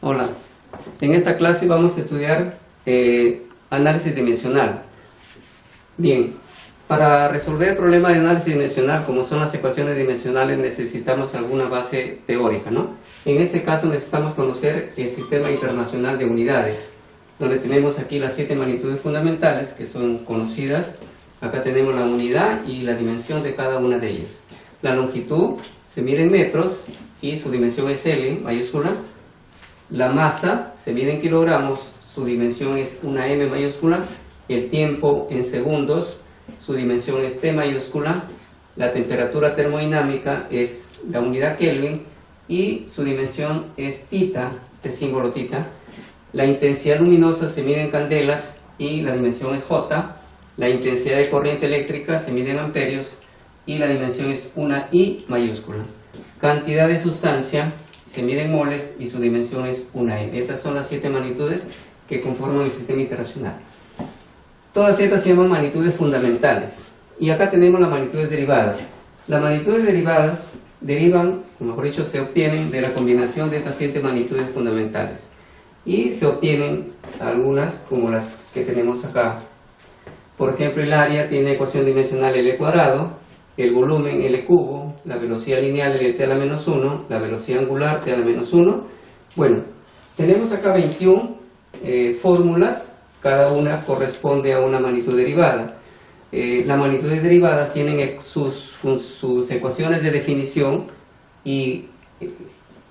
Hola, en esta clase vamos a estudiar análisis dimensional. Bien, para resolver el problema de análisis dimensional, como son las ecuaciones dimensionales, necesitamos alguna base teórica, ¿no? En este caso necesitamos conocer el Sistema Internacional de Unidades, donde tenemos aquí las 7 magnitudes fundamentales que son conocidas. Acá tenemos la unidad y la dimensión de cada una de ellas. La longitud se mide en metros y su dimensión es L mayúscula. La masa se mide en kilogramos, su dimensión es una M mayúscula. El tiempo en segundos, su dimensión es T mayúscula. La temperatura termodinámica es la unidad Kelvin y su dimensión es tita, este símbolo tita. La intensidad luminosa se mide en candelas y la dimensión es J. La intensidad de corriente eléctrica se mide en amperios y la dimensión es una I mayúscula. Cantidad de sustancia se mide en moles y su dimensión es una M. Estas son las 7 magnitudes que conforman el sistema internacional. Todas estas se llaman magnitudes fundamentales. Y acá tenemos las magnitudes derivadas. Las magnitudes derivadas derivan, o mejor dicho, se obtienen de la combinación de estas 7 magnitudes fundamentales. Y se obtienen algunas como las que tenemos acá. Por ejemplo, el área tiene ecuación dimensional L cuadrado, el volumen L cubo, la velocidad lineal Lt a la menos 1, la velocidad angular T a la menos 1. Bueno, tenemos acá 21 fórmulas, cada una corresponde a una magnitud derivada. Las magnitudes derivadas tienen sus ecuaciones de definición y,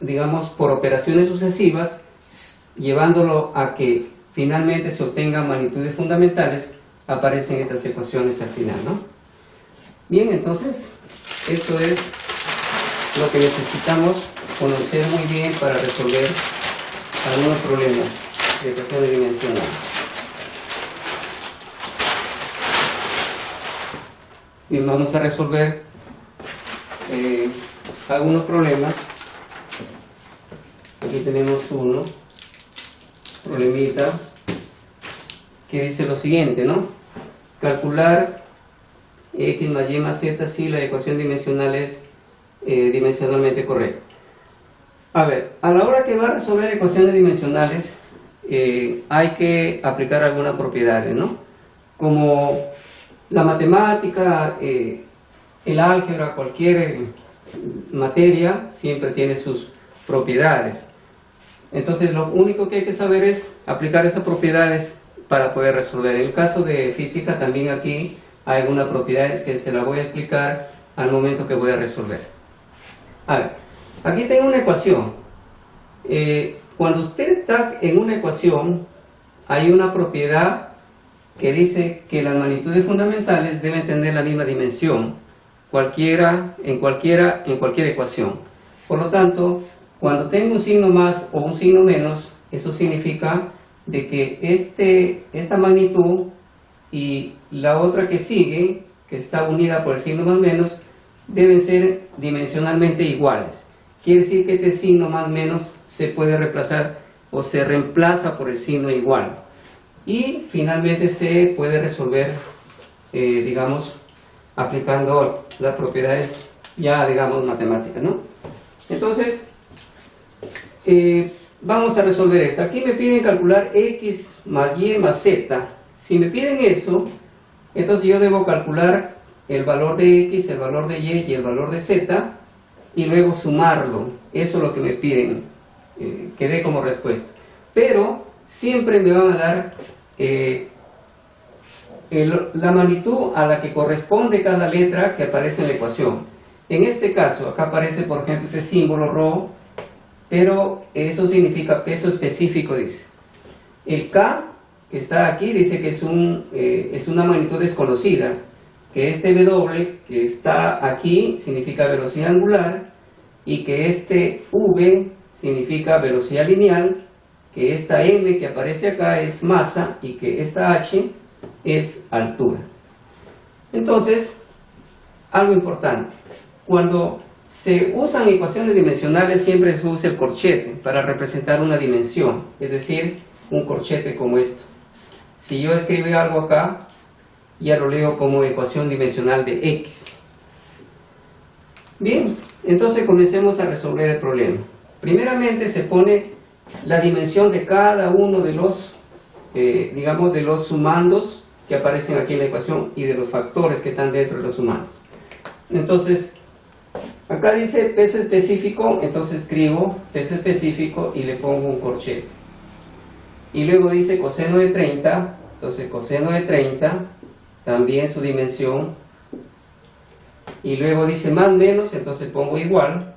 digamos, por operaciones sucesivas, llevándolo a que finalmente se obtengan magnitudes fundamentales, aparecen estas ecuaciones al final, ¿no? Bien, entonces, esto es lo que necesitamos conocer muy bien para resolver algunos problemas de ecuaciones dimensionales. Bien, vamos a resolver algunos problemas. Aquí tenemos uno, problemita, que dice lo siguiente, ¿no? Calcular X más Y más Z si la ecuación dimensional es dimensionalmente correcta. A ver, a la hora que va a resolver ecuaciones dimensionales hay que aplicar algunas propiedades, ¿no? Como la matemática, el álgebra, cualquier materia siempre tiene sus propiedades. Entonces lo único que hay que saber es aplicar esas propiedades para poder resolver. En el caso de física también aquí hay algunas propiedades que se las voy a explicar al momento que voy a resolver. A ver, aquí tengo una ecuación. Cuando usted está en una ecuación, hay una propiedad que dice que las magnitudes fundamentales deben tener la misma dimensión, en cualquier ecuación. Por lo tanto, cuando tengo un signo más o un signo menos, eso significa de que esta magnitud y la otra que sigue, que está unida por el signo más menos, deben ser dimensionalmente iguales. Quiere decir que este signo más menos se puede reemplazar o se reemplaza por el signo igual. Y finalmente se puede resolver, digamos, aplicando las propiedades ya, digamos, matemáticas, ¿no? Entonces, vamos a resolver eso. Aquí me piden calcular X más Y más Z. Si me piden eso, entonces yo debo calcular el valor de X, el valor de Y y el valor de Z y luego sumarlo. Eso es lo que me piden que dé como respuesta. Pero siempre me van a dar la magnitud a la que corresponde cada letra que aparece en la ecuación. En este caso, acá aparece por ejemplo este símbolo ρ, pero eso significa peso específico, dice. El K que está aquí dice que es una magnitud desconocida, que este W que está aquí significa velocidad angular y que este V significa velocidad lineal, que esta M que aparece acá es masa y que esta H es altura. Entonces, algo importante, cuando se usan ecuaciones dimensionales siempre se usa el corchete para representar una dimensión, es decir, un corchete como esto. Si yo escribo algo acá, ya lo leo como ecuación dimensional de X. Bien, entonces comencemos a resolver el problema. Primeramente se pone la dimensión de cada uno de los, digamos, de los sumandos que aparecen aquí en la ecuación y de los factores que están dentro de los sumandos. Entonces, acá dice peso específico, entonces escribo peso específico y le pongo un corchete. Y luego dice coseno de 30, entonces coseno de 30, también su dimensión. Y luego dice más menos, entonces pongo igual.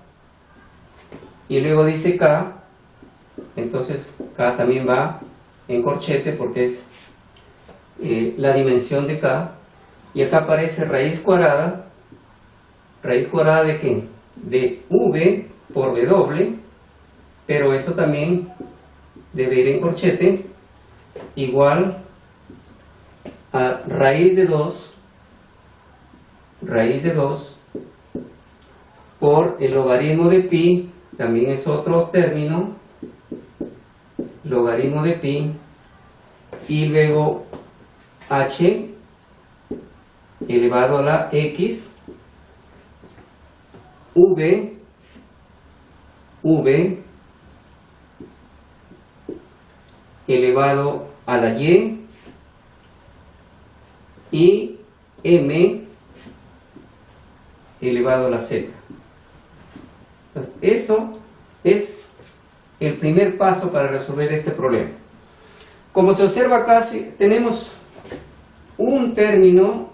Y luego dice K, entonces K también va en corchete porque es la dimensión de K. Y acá aparece raíz cuadrada. ¿Raíz cuadrada de qué? De V por W, pero esto también debe ir en corchete, igual a raíz de 2 por el logaritmo de pi, también es otro término, logaritmo de pi, y luego h elevado a la x, v elevado a la y m elevado a la z. Entonces, eso es el primer paso para resolver este problema. Como se observa acá, tenemos un término,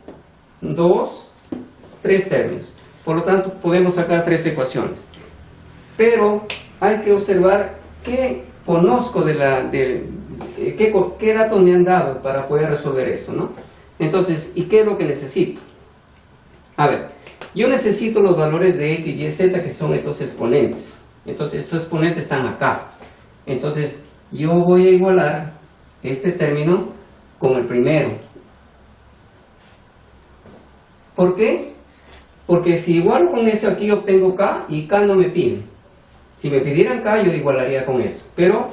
2, 3 términos. Por lo tanto, podemos sacar 3 ecuaciones. Pero hay que observar qué conozco qué datos me han dado para poder resolver esto, ¿no? Entonces, ¿y qué es lo que necesito? A ver, yo necesito los valores de x, y, z, que son estos exponentes. Entonces, estos exponentes están acá. Entonces, yo voy a igualar este término con el primero. ¿Por qué? Porque si igualo con esto aquí obtengo k, y k no me pide. Si me pidieran k, yo igualaría con eso. Pero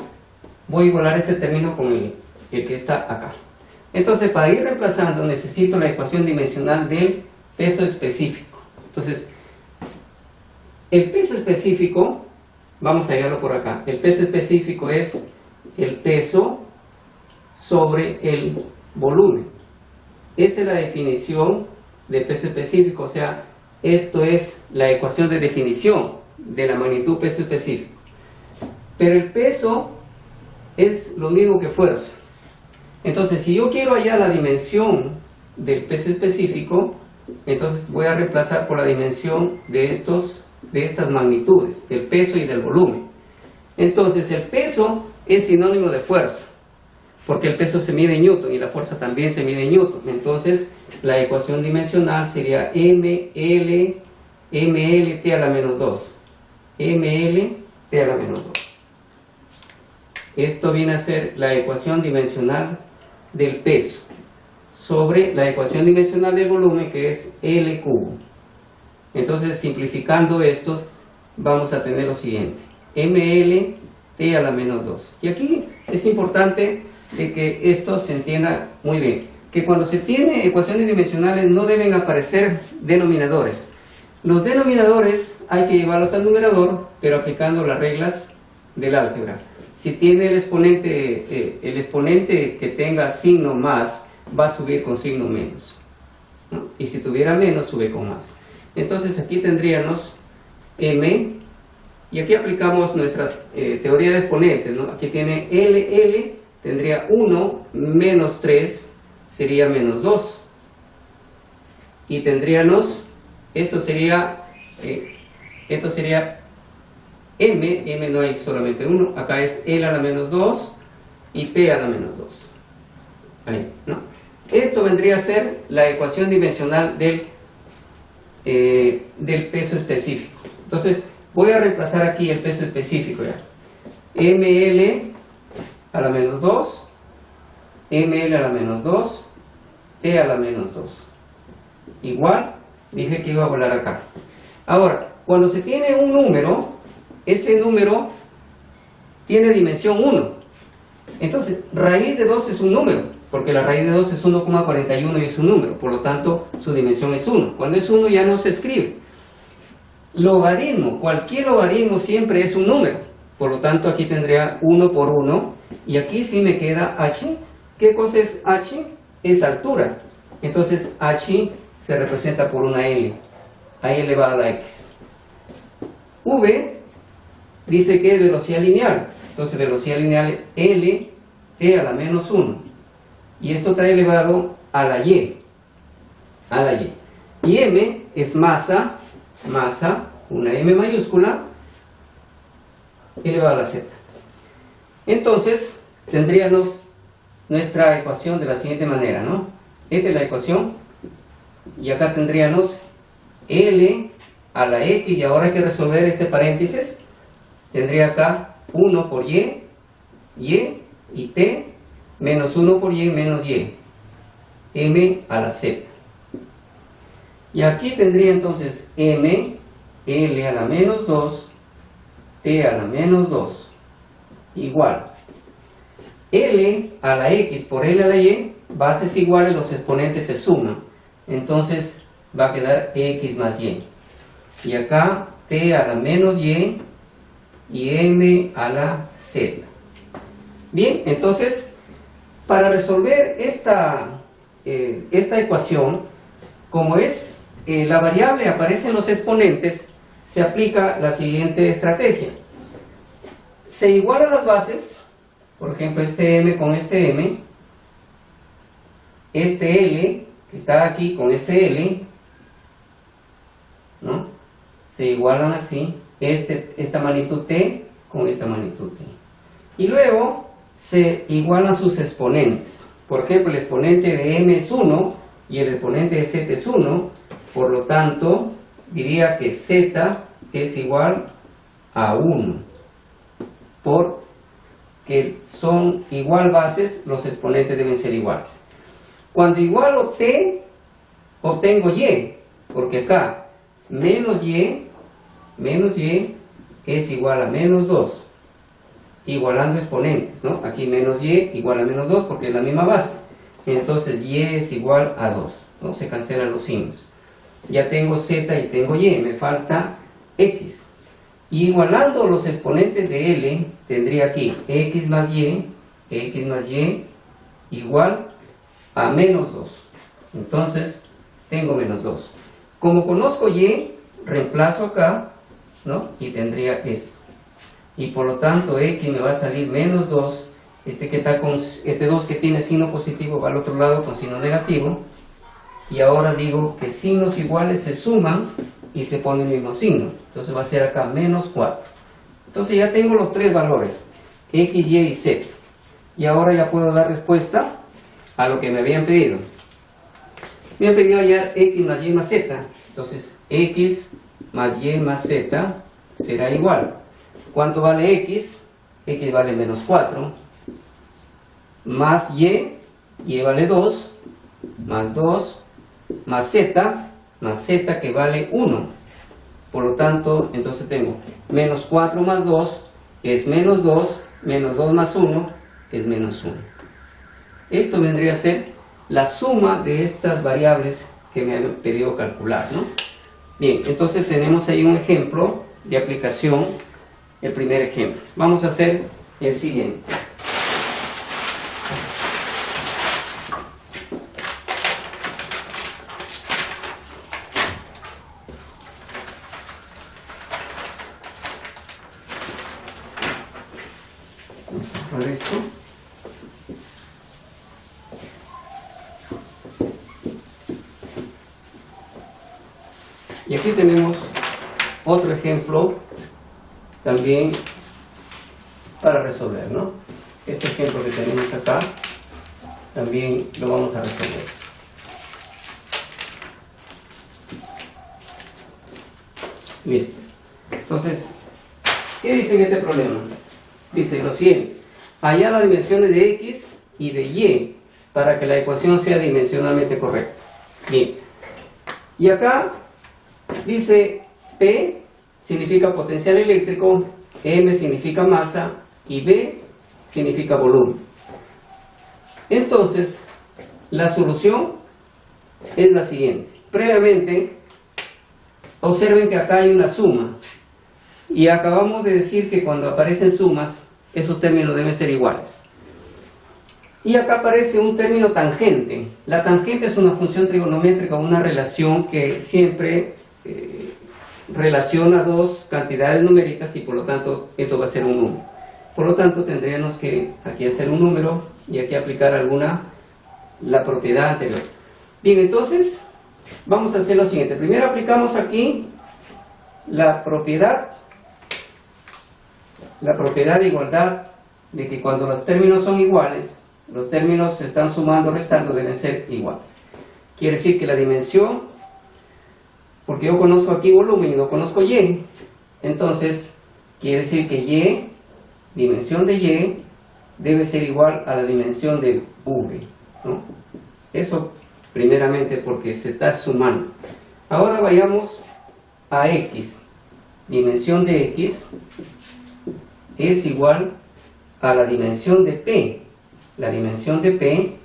voy a igualar este término con el que está acá. Entonces, para ir reemplazando, necesito la ecuación dimensional del peso específico. Entonces, el peso específico, vamos a hallarlo por acá. El peso específico es el peso sobre el volumen. Esa es la definición de peso específico, o sea, esto es la ecuación de definición de la magnitud peso específico. Pero el peso es lo mismo que fuerza. Entonces, si yo quiero hallar la dimensión del peso específico, entonces voy a reemplazar por la dimensión de estas magnitudes, del peso y del volumen. Entonces, el peso es sinónimo de fuerza, porque el peso se mide en newton y la fuerza también se mide en newton. Entonces, la ecuación dimensional sería ml t a la menos 2. ml t a la menos 2. Esto viene a ser la ecuación dimensional del peso sobre la ecuación dimensional del volumen, que es L cubo. Entonces, simplificando esto, vamos a tener lo siguiente: ml t a la menos 2. Y aquí es importante de que esto se entienda muy bien, que cuando se tiene ecuaciones dimensionales no deben aparecer denominadores. Los denominadores hay que llevarlos al numerador, pero aplicando las reglas del álgebra. Si tiene el exponente que tenga signo más, va a subir con signo menos, ¿no? Y si tuviera menos, sube con más. Entonces aquí tendríamos m, y aquí aplicamos nuestra teoría de exponentes, ¿no? Aquí tiene L, tendría 1 menos 3, sería menos 2. Y tendríamos, esto sería m no hay solamente 1, acá es L a la menos 2 y T a la menos 2. Ahí, ¿no? Esto vendría a ser la ecuación dimensional del peso específico. Entonces, voy a reemplazar aquí el peso específico ya. ml a la menos 2, ml a la menos 2, T a la menos 2. Igual, dije que iba a volar acá. Ahora, cuando se tiene un número, ese número tiene dimensión 1. Entonces, raíz de 2 es un número, porque la raíz de 2 es 1,41 y es un número, por lo tanto, su dimensión es 1. Cuando es 1 ya no se escribe. Logaritmo, cualquier logaritmo siempre es un número. Por lo tanto, aquí tendría 1 por 1. Y aquí sí me queda h. ¿Qué cosa es h? Es altura. Entonces, h se representa por una L. A elevada a la x. V dice que es velocidad lineal. Entonces, velocidad lineal es L t a la menos 1. Y esto está elevado a la y. A la y. Y m es masa, una m mayúscula, elevado a la z. Entonces, tendríamos nuestra ecuación de la siguiente manera, ¿no? Esta es la ecuación, y acá tendríamos L a la X, y ahora hay que resolver este paréntesis. Tendría acá 1 por y y t, menos 1 por y menos y, m a la z. Y aquí tendría entonces m, L a la menos 2, t a la menos 2, igual L a la X por L a la Y, bases iguales, los exponentes se suman. Entonces va a quedar X más Y. Y acá T a la menos Y y M a la Z. Bien, entonces, para resolver esta ecuación, como es la variable aparece en los exponentes, se aplica la siguiente estrategia. Se igualan las bases. Por ejemplo, este m con este m, este L que está aquí con este L, ¿no? Se igualan así, esta magnitud t con esta magnitud t. Y luego se igualan sus exponentes. Por ejemplo, el exponente de m es 1 y el exponente de z es 1, por lo tanto, diría que z es igual a 1, porque son igual bases, los exponentes deben ser iguales. Cuando igualo t, obtengo y, porque acá menos y es igual a menos 2, igualando exponentes, ¿no? Aquí menos y igual a menos 2 porque es la misma base. Entonces y es igual a 2, ¿no? Se cancelan los signos. Ya tengo z y tengo y, me falta x. Y igualando los exponentes de L, tendría aquí x más y igual a menos 2. Entonces, tengo menos 2. Como conozco y, reemplazo acá, ¿no? Y tendría esto. Y por lo tanto, x me va a salir menos 2. Que está con, este 2 que tiene signo positivo va al otro lado con signo negativo. Y ahora digo que signos iguales se suman y se pone el mismo signo. Entonces va a ser acá menos 4. Entonces ya tengo los tres valores, x, y y z. Y ahora ya puedo dar respuesta a lo que me habían pedido. Me han pedido hallar x más y más z. Entonces x más y más z será igual. ¿Cuánto vale x? X vale menos 4. Más y vale 2. Más 2. Más z que vale 1. Por lo tanto, entonces tengo menos 4 más 2 es menos 2, menos 2 más 1 es menos 1. Esto vendría a ser la suma de estas variables que me han pedido calcular, ¿no? Bien, entonces tenemos ahí un ejemplo de aplicación, el primer ejemplo. Vamos a hacer el siguiente. Vamos a poner esto. Y aquí tenemos otro ejemplo también para resolver, ¿no? Este ejemplo que tenemos acá también lo vamos a resolver. Listo. Entonces, ¿qué dice en este problema? Dice lo siguiente: hallar las dimensiones de x y de y para que la ecuación sea dimensionalmente correcta. Bien. Y acá dice P significa potencial eléctrico, M significa masa y B significa volumen. Entonces, la solución es la siguiente. Previamente, observen que acá hay una suma. Y acabamos de decir que cuando aparecen sumas, esos términos deben ser iguales. Y acá aparece un término tangente. La tangente es una función trigonométrica, una relación que siempre relaciona dos cantidades numéricas y por lo tanto esto va a ser un número. Por lo tanto tendríamos que aquí hacer un número y aquí aplicar la propiedad anterior. Bien, entonces vamos a hacer lo siguiente. Primero aplicamos aquí la propiedad de igualdad, de que cuando los términos son iguales, los términos se están sumando o restando, deben ser iguales. Quiere decir que la dimensión, porque yo conozco aquí volumen y no conozco y, entonces quiere decir que y, dimensión de y, debe ser igual a la dimensión de v, ¿no? Eso primeramente porque se está sumando. Ahora vayamos a x. Dimensión de x es igual a la dimensión de p. La dimensión de p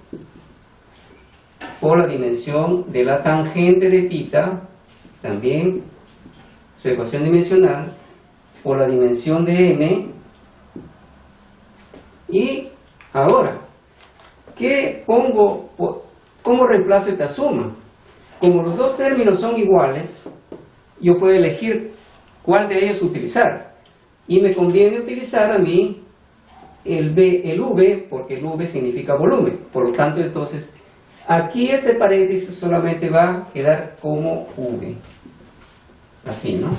por la dimensión de la tangente de θ, también su ecuación dimensional, por la dimensión de m. Y ahora, ¿qué pongo? ¿Cómo reemplazo esta suma? Como los dos términos son iguales, yo puedo elegir cuál de ellos utilizar. Y me conviene utilizar a mí el v, porque el v significa volumen. Por lo tanto, entonces, aquí este paréntesis solamente va a quedar como v. Así, ¿no?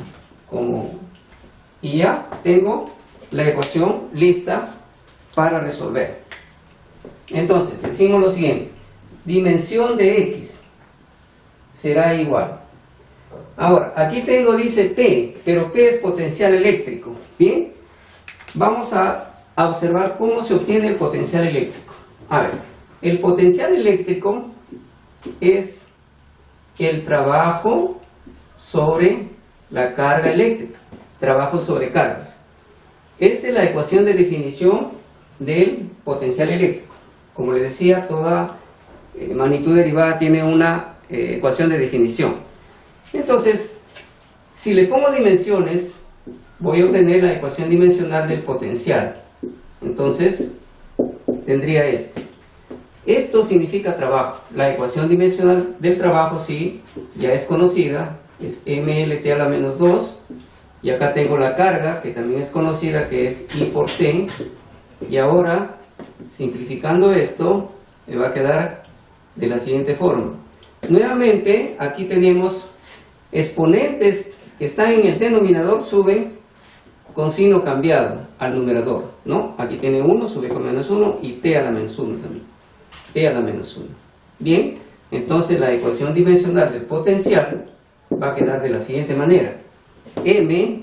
Y ya tengo la ecuación lista para resolver. Entonces, decimos lo siguiente. Dimensión de x será igual. Ahora, aquí dice P, pero P es potencial eléctrico. Bien, vamos a observar cómo se obtiene el potencial eléctrico. A ver, el potencial eléctrico es el trabajo sobre la carga eléctrica. Trabajo sobre carga. Esta es la ecuación de definición del potencial eléctrico. Como les decía, toda magnitud derivada tiene una ecuación de definición. Entonces, si le pongo dimensiones, voy a obtener la ecuación dimensional del potencial. Entonces, tendría esto. Esto significa trabajo. La ecuación dimensional del trabajo, sí, ya es conocida, es mLt a la menos 2. Y acá tengo la carga, que también es conocida, que es I por T. Y ahora, simplificando esto, me va a quedar de la siguiente forma. Nuevamente, aquí tenemos exponentes que están en el denominador, suben con signo cambiado al numerador, ¿no? Aquí tiene 1, sube con menos 1 y t a la menos 1 también. T a la menos 1. Bien, entonces la ecuación dimensional del potencial va a quedar de la siguiente manera. M,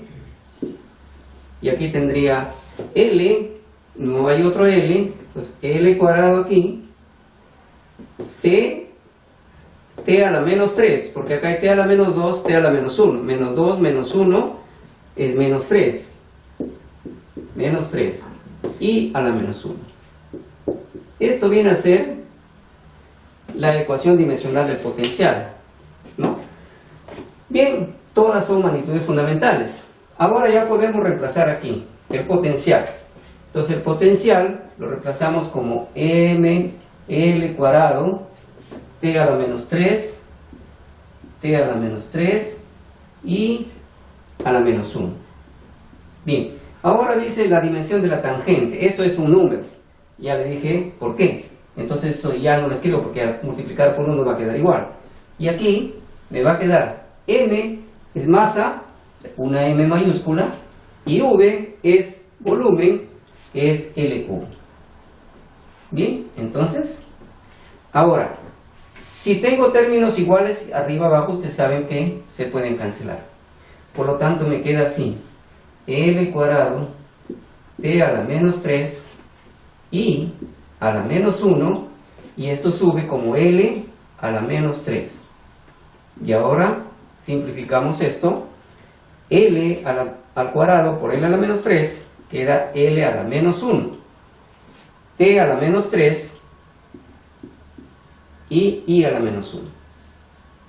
y aquí tendría L, no hay otro L, pues L cuadrado aquí, T a la menos 3, porque acá hay T a la menos 2, T a la menos 1, menos 2 menos 1 es menos 3, y a la menos 1. Esto viene a ser la ecuación dimensional del potencial, ¿no? Bien, todas son magnitudes fundamentales. Ahora ya podemos reemplazar aquí el potencial. Entonces el potencial lo reemplazamos como ml cuadrado, t a la menos 3, t a la menos 3 y a la menos 1. Bien, ahora dice la dimensión de la tangente. Eso es un número. Ya le dije por qué. Entonces eso ya no lo escribo porque al multiplicar por 1 va a quedar igual. Y aquí me va a quedar m es masa, una m mayúscula, y v es volumen, es L cubo. Bien, entonces, ahora, si tengo términos iguales arriba abajo, ustedes saben que se pueden cancelar. Por lo tanto, me queda así: L cuadrado, t a la menos 3, y a la menos 1, y esto sube como L a la menos 3. Y ahora, simplificamos esto: L al cuadrado por L a la menos 3, queda L a la menos 1, T a la menos 3 y I a la menos 1.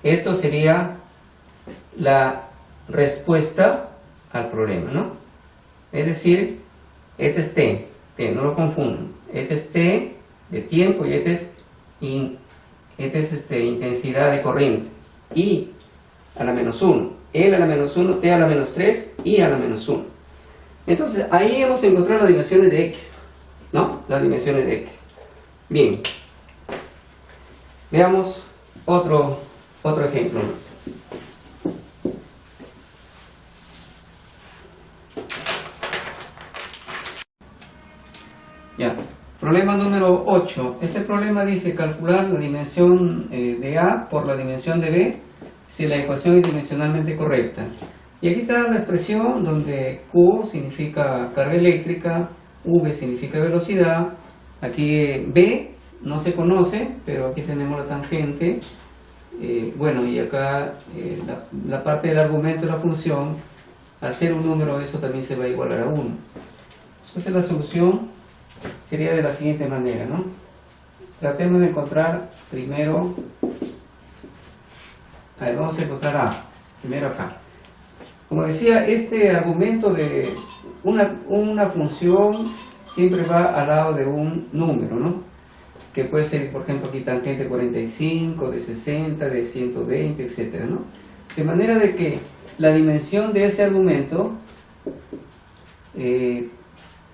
Esto sería la respuesta al problema, ¿no? Es decir, este es t, no lo confundan. Este es t de tiempo y este es intensidad de corriente. I a la menos 1, L a la menos 1, T a la menos 3, I a la menos 1. Entonces, ahí hemos encontrado las dimensiones de X, ¿no? Las dimensiones de X. Bien. Veamos otro ejemplo más. Ya. Problema número 8. Este problema dice calcular la dimensión de A por la dimensión de B si la ecuación es dimensionalmente correcta. Y aquí está la expresión donde Q significa carga eléctrica, V significa velocidad, aquí B no se conoce, pero aquí tenemos la tangente, bueno, y acá la parte del argumento de la función, al ser un número eso también se va a igualar a 1. Entonces la solución sería de la siguiente manera, ¿no? Tratemos de encontrar primero, vamos a encontrar A, primero acá. Como decía, este argumento de una función siempre va al lado de un número, ¿no? Que puede ser, por ejemplo, aquí tangente 45, de 60, de 120, etcétera, ¿no? De manera de que la dimensión de ese argumento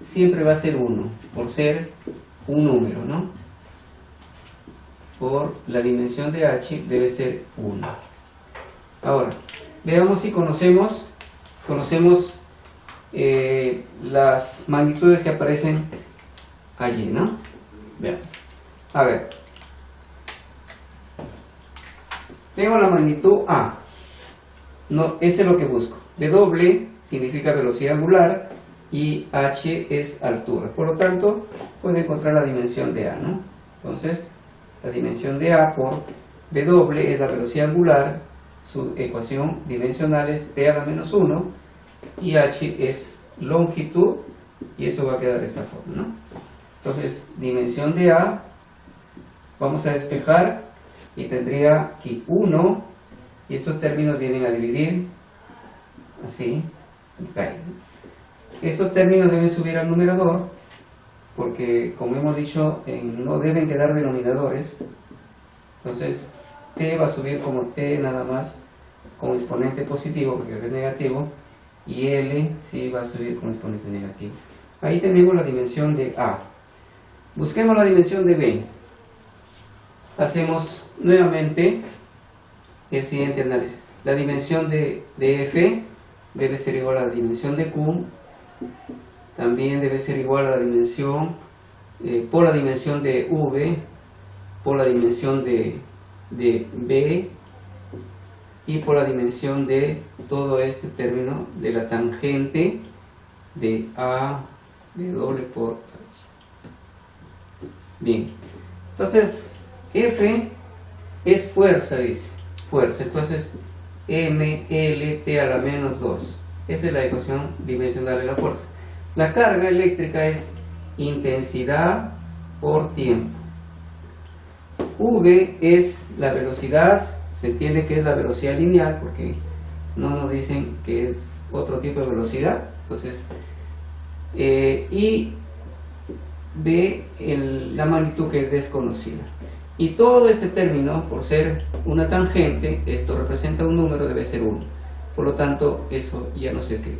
siempre va a ser 1, por ser un número, ¿no? Por la dimensión de h debe ser 1. Ahora, veamos si conocemos las magnitudes que aparecen allí, ¿no? Veamos. A ver. Tengo la magnitud A. No, ese es lo que busco. W significa velocidad angular y h es altura. Por lo tanto, puedo encontrar la dimensión de A, ¿no? Entonces, la dimensión de A por W es la velocidad angular, su ecuación dimensional es T a la menos 1 y h es longitud y eso va a quedar de esta forma, ¿no? Entonces, dimensión de A, vamos a despejar y tendría aquí 1 y estos términos vienen a dividir así, cae. Estos términos deben subir al numerador porque, como hemos dicho, no deben quedar denominadores. Entonces t va a subir como t nada más como exponente positivo porque es negativo y L sí va a subir como exponente negativo. Ahí tenemos la dimensión de A. Busquemos la dimensión de B. Hacemos nuevamente el siguiente análisis. La dimensión de F debe ser igual a la dimensión de Q, también debe ser igual a la dimensión por la dimensión de V, por la dimensión de B y por la dimensión de todo este término de la tangente de A de doble por H. Bien, entonces F es fuerza, dice, fuerza, entonces MLT a la menos 2. Esa es la ecuación dimensional de la fuerza. La carga eléctrica es intensidad por tiempo. V es la velocidad, se entiende que es la velocidad lineal porque no nos dicen que es otro tipo de velocidad. Entonces, y B, la magnitud que es desconocida. Y todo este término, por ser una tangente, esto representa un número, debe ser 1. Por lo tanto, eso ya no se escribe.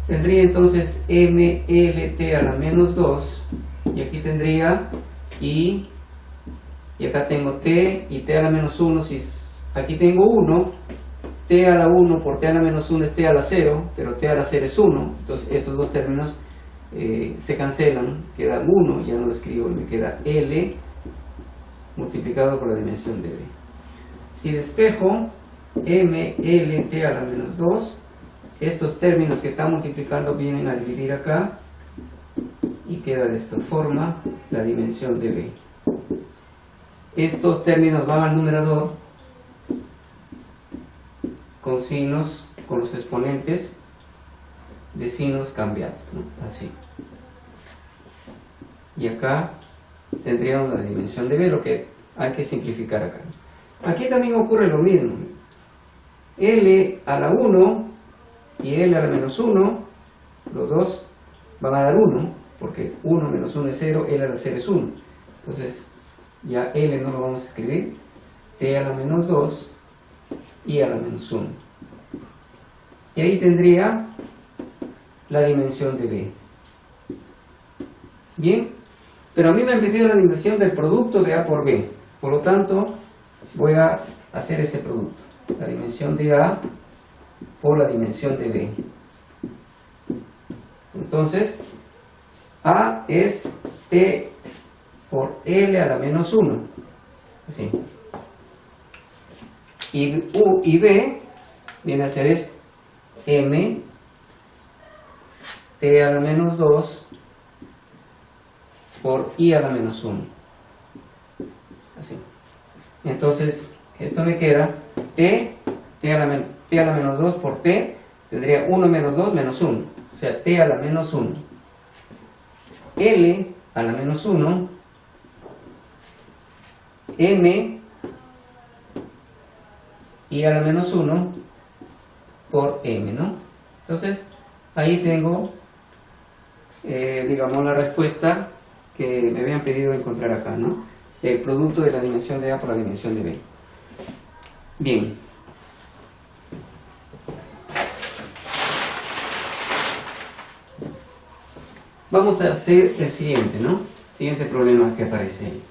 Tendría entonces MLT a la menos 2, y aquí tendría I, y acá tengo T, y T a la menos 1, si aquí tengo 1, T a la 1 por T a la menos 1 es T a la 0, pero T a la 0 es 1, entonces estos dos términos se cancelan, queda 1, ya no lo escribo, y me queda L multiplicado por la dimensión de B. Si despejo MLT a la menos 2, estos términos que están multiplicando vienen a dividir acá y queda de esta forma la dimensión de B. Estos términos van al numerador con signos, con los exponentes de signos cambiados, ¿no? Así. Y acá tendríamos la dimensión de B, lo que hay que simplificar acá. Aquí también ocurre lo mismo. L a la 1 y L a la menos 1, los dos van a dar 1, porque 1 menos 1 es 0, L a la 0 es 1. Entonces, ya L no lo vamos a escribir. T a la menos 2 y a la menos 1. Y ahí tendría la dimensión de B. Bien, pero a mí me han pedido la dimensión del producto de A por B. Por lo tanto, voy a hacer ese producto. La dimensión de A por la dimensión de B. Entonces, A es T por L a la menos 1. Así. Y U y B viene a ser esto. M T a la menos 2 por I a la menos 1. Así. Entonces, esto me queda T a la menos 2 por T, tendría 1 menos 2 menos 1. O sea, T a la menos 1. L a la menos 1. M I a la menos 1 por M, ¿no? Entonces, ahí tengo, digamos, la respuesta que me habían pedido encontrar acá, ¿no? El producto de la dimensión de A por la dimensión de B. Bien. Vamos a hacer el siguiente, ¿no? Siguiente problema que aparece ahí.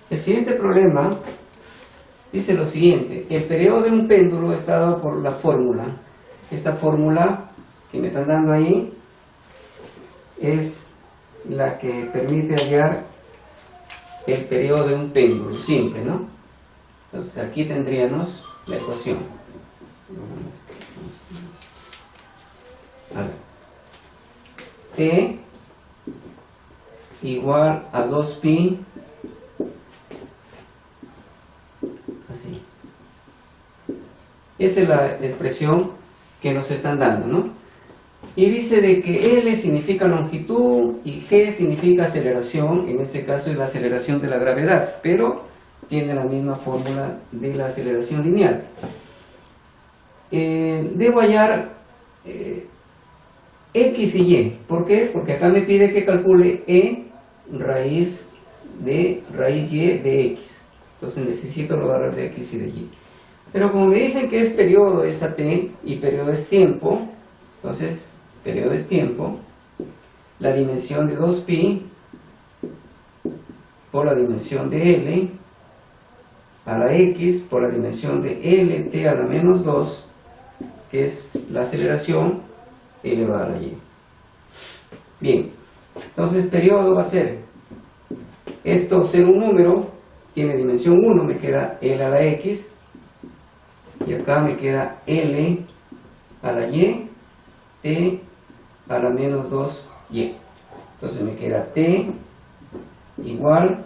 El siguiente problema dice lo siguiente: el periodo de un péndulo está dado por la fórmula. Esta fórmula que me están dando ahí es la que permite hallar el periodo de un péndulo simple, ¿no? Entonces aquí tendríamos la ecuación. A ver. T igual a 2pi, así. Esa es la expresión que nos están dando, ¿no? Y dice de que L significa longitud y G significa aceleración. En este caso es la aceleración de la gravedad, pero tiene la misma fórmula de la aceleración lineal. Debo hallar X y Y. ¿Por qué? Porque acá me pide que calcule E raíz Y de X. Entonces necesito los valores de X y de Y. Pero como me dicen que es periodo esta T y periodo es tiempo, entonces periodo es tiempo, la dimensión de 2pi por la dimensión de L a la X por la dimensión de LT a la menos 2, que es la aceleración elevada a la Y. Bien, entonces el periodo va a ser, esto ser un número, tiene dimensión 1, me queda L a la X, y acá me queda L a la Y, T a la menos 2Y. Entonces me queda T igual,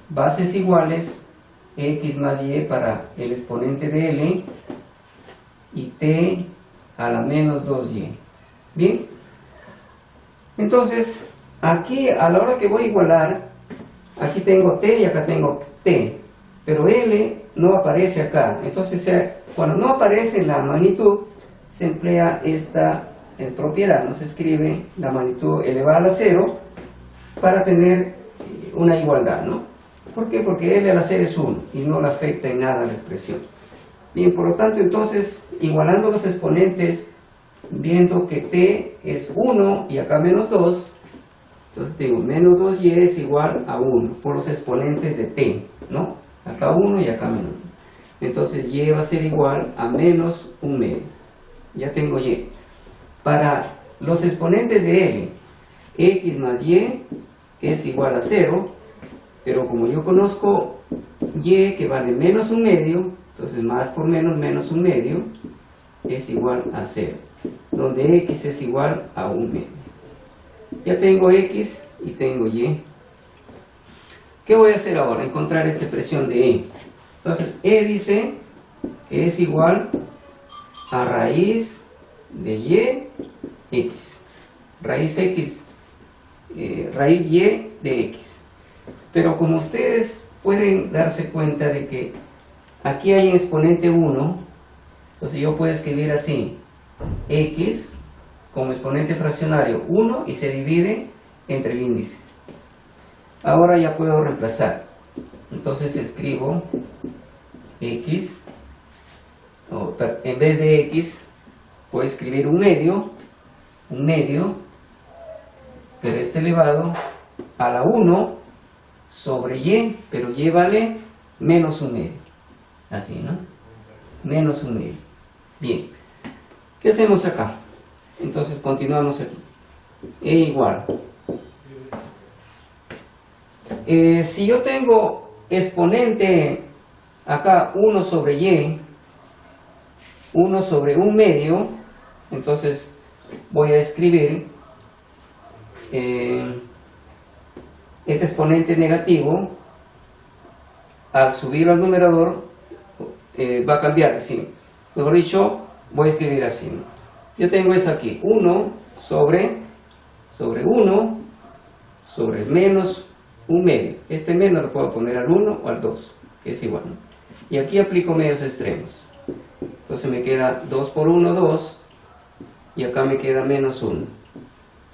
bases iguales, X más Y para el exponente de L, y T a la menos 2Y. Bien, entonces aquí a la hora que voy a igualar, aquí tengo T y acá tengo T, pero L no aparece acá. Entonces cuando no aparece en la magnitud, se emplea esta propiedad, no se escribe la magnitud elevada a la 0 para tener una igualdad, ¿no? ¿Por qué? Porque L a la 0 es 1 y no le afecta en nada la expresión. Bien, por lo tanto, entonces, igualando los exponentes, viendo que T es 1 y acá menos 2, entonces digo, menos 2Y es igual a 1 por los exponentes de T, ¿no? Acá 1 y acá menos 1. Entonces Y va a ser igual a menos 1 medio. Ya tengo Y. Para los exponentes de L, X más Y es igual a 0, pero como yo conozco Y que vale menos 1 medio, entonces más por menos, menos 1 medio, es igual a 0, donde X es igual a 1 medio. Ya tengo X y tengo Y. ¿Qué voy a hacer ahora? Encontrar esta expresión de E. Entonces, E dice que es igual a raíz de Y, X. Raíz X, raíz Y de X. Pero como ustedes pueden darse cuenta de que aquí hay un exponente 1, entonces yo puedo escribir así, x como exponente fraccionario 1 y se divide entre el índice. Ahora ya puedo reemplazar, entonces escribo x, en vez de x puedo escribir un medio, pero este elevado a la 1 sobre y, pero y vale menos un medio, así, ¿no? Menos un medio. Bien, ¿qué hacemos acá? Entonces continuamos aquí. E igual. Si yo tengo exponente acá 1 sobre y, 1 sobre un medio, entonces voy a escribir este exponente negativo, al subirlo al numerador va a cambiar, ¿sí? Mejor dicho, voy a escribir así, ¿no? Yo tengo eso aquí, 1 sobre 1 sobre menos un medio. Este menos lo puedo poner al 1 o al 2, que es igual, ¿no? Y aquí aplico medios extremos. Entonces me queda 2 por 1, 2, y acá me queda menos 1.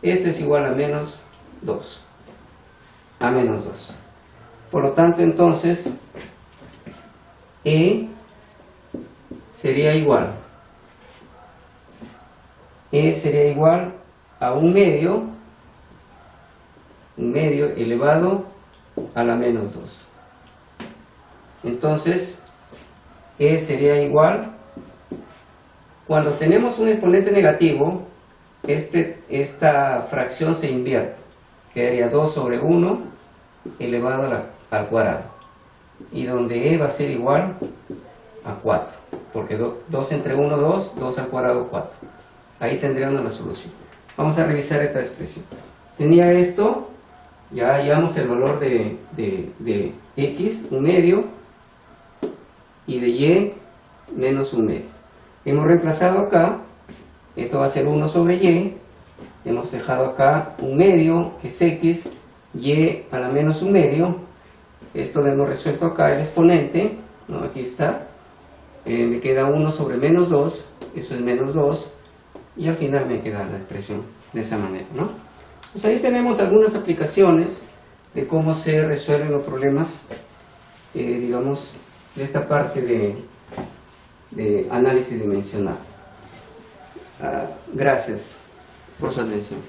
Esto es igual a menos 2. A menos 2. Por lo tanto, entonces, E sería igual. E sería igual a un medio elevado a la menos 2. Entonces, E sería igual, cuando tenemos un exponente negativo, esta fracción se invierte, quedaría 2 sobre 1 elevado al cuadrado, y donde E va a ser igual a 4, porque 2 entre 1, 2, 2 al cuadrado, 4. Ahí tendríamos la solución. Vamos a revisar esta expresión. Tenía esto, ya hallamos el valor de x, un medio, y de y, menos un medio. Hemos reemplazado acá, esto va a ser 1 sobre y, hemos dejado acá un medio, que es x, y a la menos un medio, esto lo hemos resuelto acá, el exponente, ¿no? Aquí está, me queda 1 sobre menos 2, eso es menos 2, y al final me queda la expresión de esa manera, ¿no? Pues ahí tenemos algunas aplicaciones de cómo se resuelven los problemas, digamos, de esta parte de análisis dimensional. Gracias por su atención.